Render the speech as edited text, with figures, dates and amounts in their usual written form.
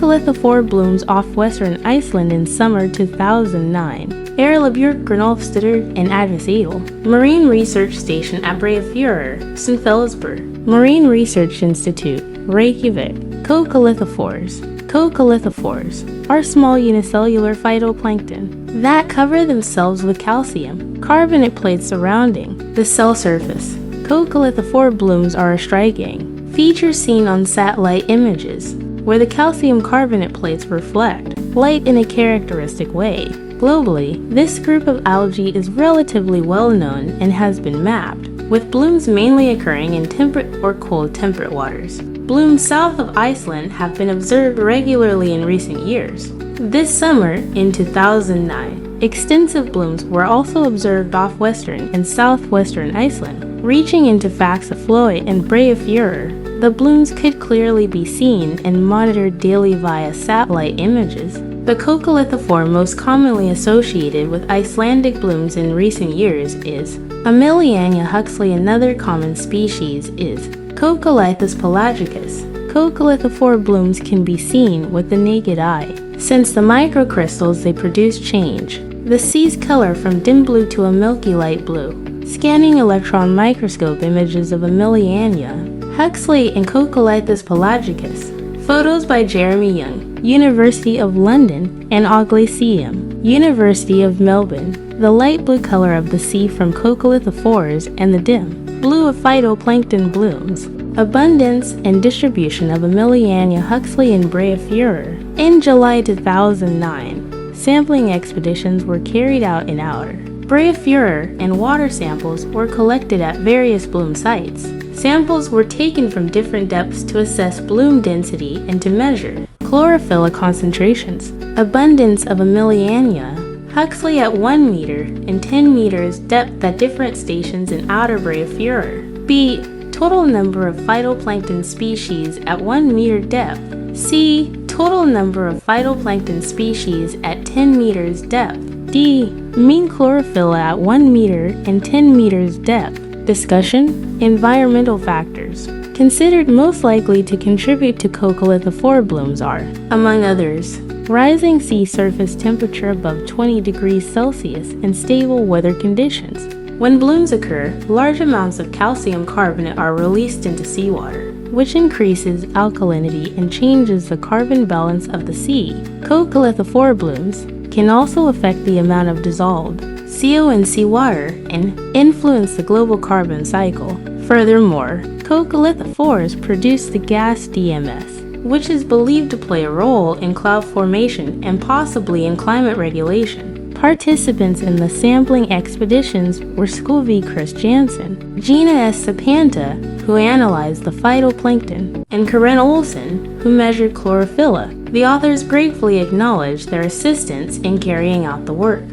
Coccolithophore blooms off western Iceland in summer 2009. Erla, Björk, Örnólfsdóttir, and Agnes Eydal. Marine Research Station at Breiðafjörður, Snæfellsbær. Marine Research Institute, Reykjavík. Coccolithophores. Coccolithophores are small unicellular phytoplankton that cover themselves with calcium carbonate plates surrounding the cell surface. Coccolithophore blooms are a striking feature seen on satellite images, where the calcium carbonate plates reflect light in a characteristic way. Globally, this group of algae is relatively well known and has been mapped, with blooms mainly occurring in temperate or cold-temperate waters. Blooms south of Iceland have been observed regularly in recent years. This summer, in 2009, extensive blooms were also observed off western and southwestern Iceland, reaching into Faxaflói and Breiðafjörður. The blooms could clearly be seen and monitored daily via satellite images. The Coccolithophore most commonly associated with Icelandic blooms in recent years is Emiliania huxleyi. Another common species is Coccoliths pelagicus. Coccolithophore blooms can be seen with the naked eye, since the microcrystals they produce change the sea's color from dim blue to a milky light blue. Scanning electron microscope images of Emiliania huxleyi and Coccoliths pelagicus. Photos by Jeremy Young, University of London, and Coccolithophores, University of Melbourne. The light blue color of the sea from Coccolithophores and the dim blue of phytoplankton blooms. Abundance and distribution of Emiliania huxleyi and Breiðafjörður. In July 2009, sampling expeditions were carried out in Breiðafjörður, and water samples were collected at various bloom sites. Samples were taken from different depths to assess bloom density and to measure chlorophyll concentrations. Abundance of Emiliania huxleyi at 1 meter and 10 meters depth at different stations in outer Breiðafjörður. B. Total number of phytoplankton species at 1 meter depth. C. Total number of phytoplankton species at 10 meters depth. D. Mean chlorophyll at 1 meter and 10 meters depth. Discussion. Environmental factors considered most likely to contribute to Coccolithophore blooms are, among others, rising sea surface temperature above 20 degrees Celsius and stable weather conditions. When blooms occur, large amounts of calcium carbonate are released into seawater, which increases alkalinity and changes the carbon balance of the sea. Coccolithophore blooms can also affect the amount of dissolved CO in seawater and influence the global carbon cycle. Furthermore, Coccolithophores produce the gas DMS, which is believed to play a role in cloud formation and possibly in climate regulation. Participants in the sampling expeditions were School V. Chris Jansen, Gina S. Sapanta, who analyzed the phytoplankton, and Karen Olsen, who measured chlorophyll. The authors gratefully acknowledged their assistance in carrying out the work.